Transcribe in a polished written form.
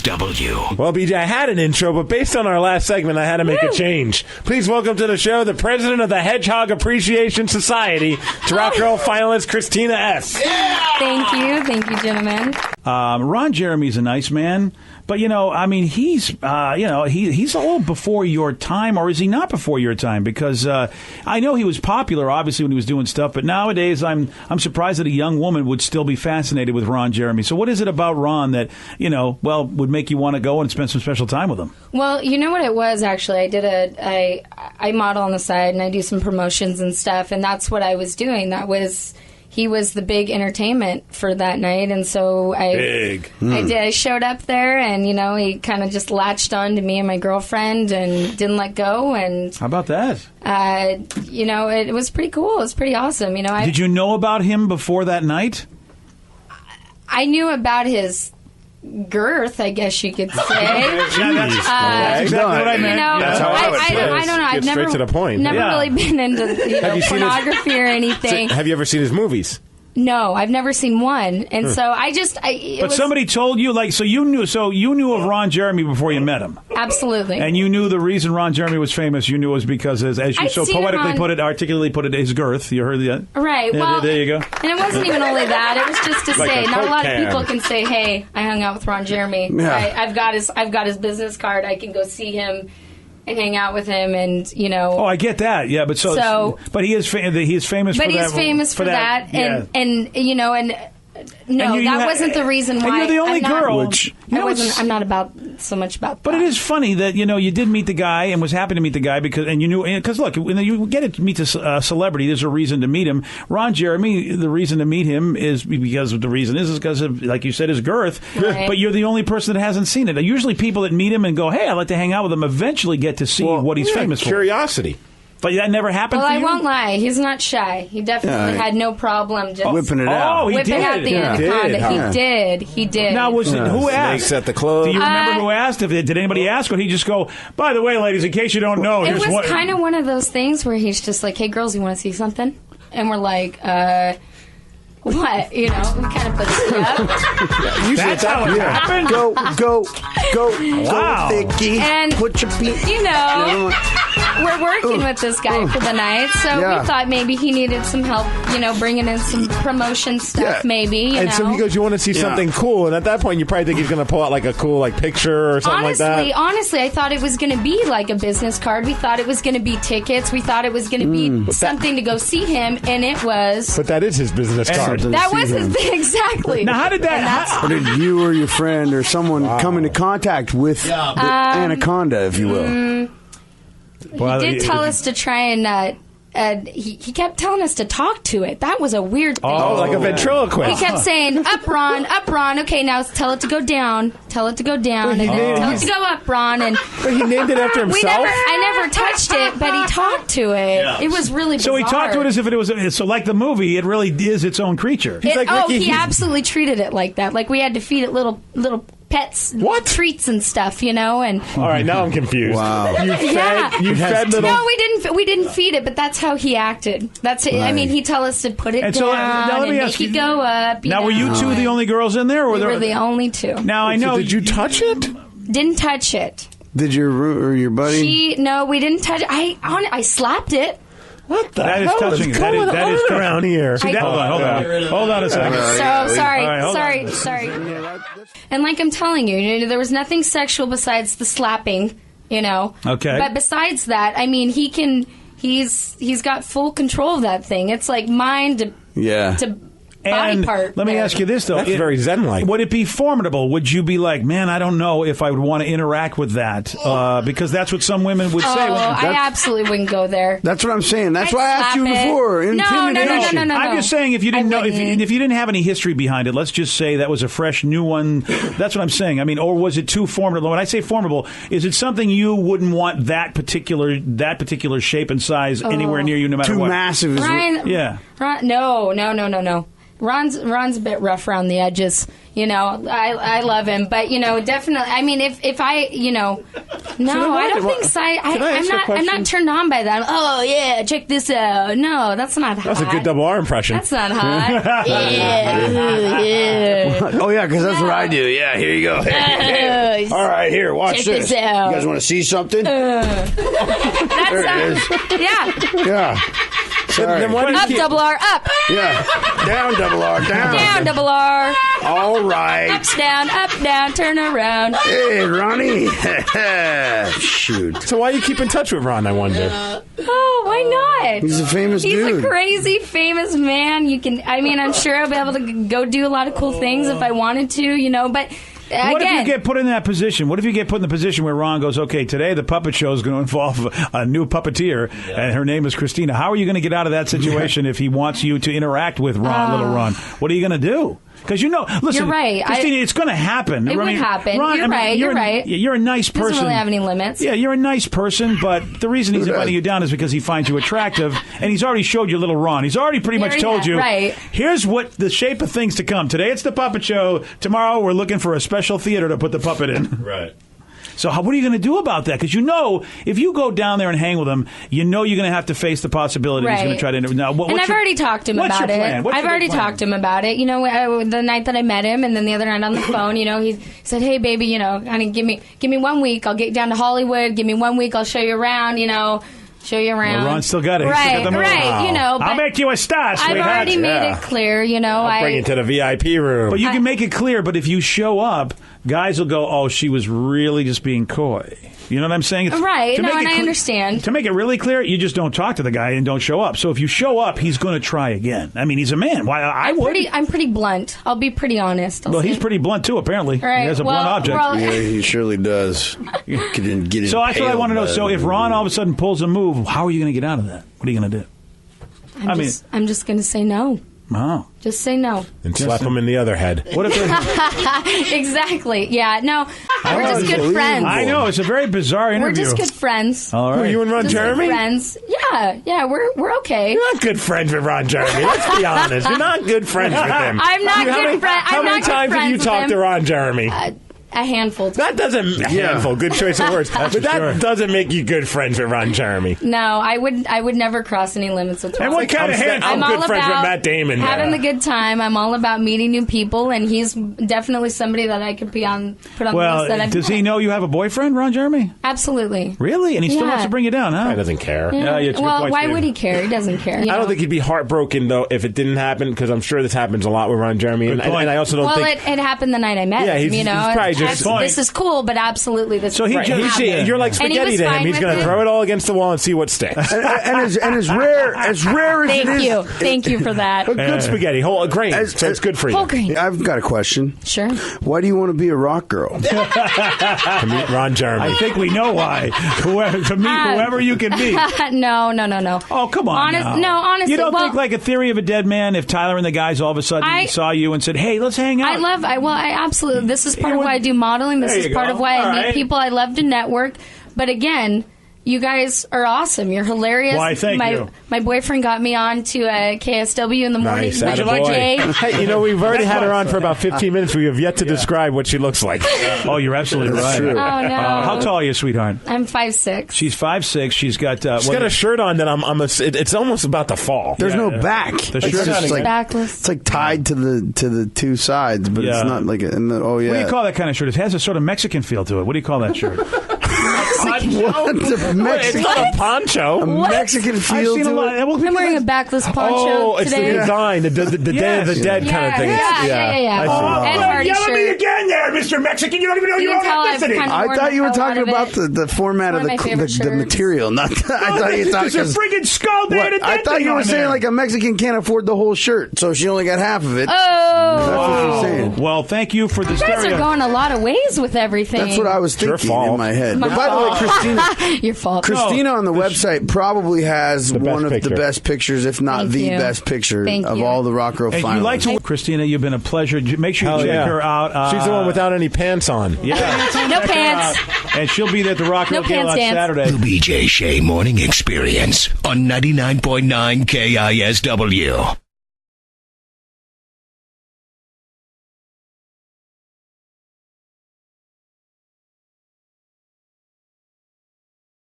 KSW. Well, BJ, I had an intro, but based on our last segment, I had to make a change. Please welcome to the show the president of the Hedgehog Appreciation Society, Drop Girl finalist Kristina S. Yeah! Thank you, gentlemen. Ron Jeremy's a nice man, but he's a little before your time, or is he not before your time? Because I know he was popular, obviously, when he was doing stuff, but nowadays I'm surprised that a young woman would still be fascinated with Ron Jeremy. So what is it about Ron that would make you want to go and spend some special time with him? Well, you know what it was, actually. I model on the side, and I do some promotions and stuff, and that's what I was doing. He was the big entertainment for that night, and so I showed up there, and he kind of just latched on to me and my girlfriend and didn't let go. And how about that? It was pretty cool. It was pretty awesome. Did you know about him before that night? I knew about his girth, I guess you could say. That's exactly what I meant. That's how I would say it. I don't know. I've never straight to the point. Never really been into pornography or anything. Have you ever seen his movies? No, I've never seen one, and so But somebody told you, so you knew of Ron Jeremy before you met him. Absolutely. And you knew the reason Ron Jeremy was famous. You knew it was because, as you so poetically articulately put it, his girth. You heard that? Right. Well, there you go. And it wasn't even only that. It was just to say, not a lot of people can say, "Hey, I hung out with Ron Jeremy. Yeah. I've got his business card. I can go see him and hang out with him, and Oh, I get that. Yeah, but but he is famous. But he's famous for that, that wasn't the reason why. And you're the only girl. I'm not so much about that. But it is funny that you did meet the guy and was happy to meet the guy because look, when you get to meet a celebrity, there's a reason to meet him. Ron Jeremy, the reason to meet him is because of, like you said, his girth. Right. But you're the only person that hasn't seen it. Usually, people that meet him and go, "Hey, I'd like to hang out with him," eventually get to see what he's famous for. Curiosity. But that never happened for you? I won't lie. He's not shy. He definitely had no problem just whipping it out. Oh, he whipping did. out the anaconda. He did. Now, who asked? Snakes at the club. Do you remember who asked? Did anybody ask? Or did he just go, by the way, ladies, in case you don't know. It was kind of one of those things where he's just like, hey, girls, you want to see something? And we're like, what? We kind of put it up. That's how it happened? Go, wow. Thicky. And, put your feet. We're working with this guy for the night, so we thought maybe he needed some help, bringing in some promotion stuff, maybe. And so he goes, you want to see something cool, and at that point, you probably think he's going to pull out like a cool picture or something like that. Honestly, I thought it was going to be like a business card. We thought it was going to be tickets. We thought it was going to be something to go see him, and it was. But that is his business card. That was his thing, exactly. Now, how did that? Or did you or your friend or someone come into contact with the anaconda, if you will? He did tell us to try and he kept telling us to talk to it. That was a weird thing. Oh, like a ventriloquist. He kept saying, up, Ron. Okay, now tell it to go down. Tell it to go down. And then tell it to go up, Ron. But he named it after himself? I never touched it, but he talked to it. Yeah. It was really bizarre. So he talked to it as if it was, like the movie, it really is its own creature. He absolutely treated it like that. Like we had to feed it little pets, treats and stuff, and all right, now I'm confused. Wow. You fed little. No, we didn't feed it, but that's how he acted. That's it. Right. I mean, he tell us to put it down now let me and ask make it go up. Now, were you two the only girls in there? Or we were the only two. Now I know. So did you touch it? Didn't touch it. Did your buddy? No, we didn't touch it. I slapped it. What the that hell is touching. That is around here. See, hold on a second. Sorry. And like I'm telling you, there was nothing sexual besides the slapping, Okay. But besides that, I mean, he's got full control of that thing. It's like mind to body part. Let me ask you this, though. That's very Zen-like. Would it be formidable? Would you be like, man, I don't know if I would want to interact with that? Because that's what some women would say. I absolutely wouldn't go there. That's what I'm saying. That's why I asked you before. Intimidation. No. I'm just saying, if you didn't know, if you didn't have any history behind it, let's just say that was a fresh, new one. That's what I'm saying. I mean, or was it too formidable? When I say formidable, is it something you wouldn't want that particular shape and size anywhere near you, no matter what? Too massive. No. Ron's a bit rough around the edges. I love him, but definitely. I mean, if I No, I don't think I'm not turned on by that. Oh yeah, check this out. No, that's not hot. That's a good double R impression. That's not hot. yeah. Oh, yeah, because that's what I do. Yeah, here you go. All right, here, watch Check this out. You guys want to see something? That's There it is. Yeah. Yeah. Sorry. Then why do you Up, keep- double R, up. Yeah. Down, double R, down. Down, double R. All right. Up, down, turn around. Hey, Ronnie. Shoot. So why you keep in touch with Ron, I wonder? Oh, why not? He's a famous He's dude. a crazy famous man. I'm sure I'll be able to go do a lot of cool things if I wanted to, but What if you again, get put in that position? What if you get put in the position where Ron goes, okay, today the puppet show is going to involve a new puppeteer, and her name is Kristina. How are you going to get out of that situation if he wants you to interact with little Ron? What are you going to do? Because listen, You're right. Kristina, it's going to happen. It would happen. Ron, You're right. You're right. You're a nice person. Doesn't really have any limits. Yeah, you're a nice person, but the reason he's inviting you down is because he finds you attractive, and he's already showed you little Ron. He's already pretty much told you, right. Here's what the shape of things to come. Today it's the puppet show. Tomorrow we're looking for a special theater to put the puppet in. Right. So what are you going to do about that? Because if you go down there and hang with him, you're going to have to face the possibility he's going to try to interview. Now, and I've already talked to him about it. I've already talked to him about it. The night that I met him, and then the other night on the phone, he said, "Hey, baby, honey, give me 1 week. I'll get down to Hollywood. Give me 1 week. I'll show you around. Show you around." Well, Ron still got it. Right, right. But I'll make you a star, sweetheart. I've already made it clear. I'll bring you to the VIP room. But you can make it clear. But if you show up, guys will go, "Oh, she was really just being coy." You know what I'm saying? Right. No, and I understand. To make it really clear, you just don't talk to the guy and don't show up. So if you show up, he's going to try again. I mean, he's a man. Why? I would. I'm pretty blunt. I'll be pretty honest. He's pretty blunt too. Apparently, right. He has a blunt object. Yeah, he surely does. Get So that's what I want to know. So if Ron all of a sudden pulls a move, how are you going to get out of that? What are you going to do? I'm just going to say no. Oh. Just say no. And slap him in the other head. What if Exactly. Yeah. No. We're just good friends. I know. It's a very bizarre interview. We're just good friends. All right. Who, you and Ron Just Jeremy? good friends. Yeah. We're okay. You're not good friends with Ron Jeremy. Let's be honest. You're not good friends with him. I'm not good friends. How many times have you talked to Ron Jeremy? A handful. That doesn't handful. Good choice of words. But that doesn't make you good friends with Ron Jeremy. No, I would never cross any limits with Ron. And what kind of handful? I'm good friends with Matt Damon. Having the good time. I'm all about meeting new people, and he's definitely somebody that I could put on the list that I've does he know you have a boyfriend, Ron Jeremy? Absolutely. Really? And he still wants to bring you down, huh? He doesn't care. Yeah, it's a good Well, point, why Steve. would he care? He doesn't care. I don't think he'd be heartbroken though if it didn't happen, because I'm sure this happens a lot with Ron Jeremy, and I also don't think. Well, it happened the night I met him. he's probably just. This is cool, but absolutely, this. So is he what just- happened. You're like And he spaghetti was to him. fine He's with going to it. throw it all against the wall and see what sticks. and as rare as it is. Thank you for that. But good spaghetti, whole grain, so it's good for you. Whole grain. I've got a question. Sure. Why do you want to be a rock girl? To meet Ron Jeremy. I think we know why. To meet whoever you can meet. No. Oh, come on now. No, honestly. You don't well, think like a Theory of a Dead Man if Tyler and the guys all of a sudden saw you and said, "Hey, let's hang out." I absolutely. This is part of why I do modeling. This There is you part go. of why All I meet right. people. I love to network. But again, you guys are awesome. You're hilarious. Why, thank you. My boyfriend got me on to KSW in the morning. Nice, with attaboy. Jay. Hey, we've already had her on for about 15 minutes. We have yet to describe what she looks like. Oh, you're absolutely right. true. Oh no. How tall are you, sweetheart? I'm 5'6". She's 5'6". She's got. She's got a shirt on that it's almost about to fall. There's no back. The It's shirt just is like backless. it's like tied to the two sides, but Yeah. it's not like oh yeah. What do you call that kind of shirt? It has a sort of Mexican feel to it. What do you call that shirt? What? The It's Mexican, not a poncho. a Mexican I've feel seen a to lot. it. Well, I'm wearing a backless poncho Oh, it's today. the design, the Day of the Yes. Dead kind of thing. Yeah. I see. And party shirt. again there, Mr. Mexican. You don't even know You can tell I've kind of I worn thought you were the hell talking out about of it. the format One of of my favorite the shirts. material, not. I thought you thought There's a friggin' skull there. what? I thought you were saying like a Mexican can't afford the whole shirt, so she only got half of it. Oh, That's what you're saying. Well, thank you for the you guys are going a lot of ways with everything. That's what I was your thinking fault. in my head. But by the way, Kristina, Your fault. Kristina on the website probably has The best one of picture. the best pictures, if not Thank the you. best picture Thank of you. all the Rock Girl And finalists. you like to, Kristina, you've been a pleasure. Make sure you Hell check yeah. her out. She's the one without any pants on. Yeah. No pants. And she'll be there at the Rock No Hill Gala pants on dance. Saturday. The BJ Shea Morning Experience on 99.9 KISW.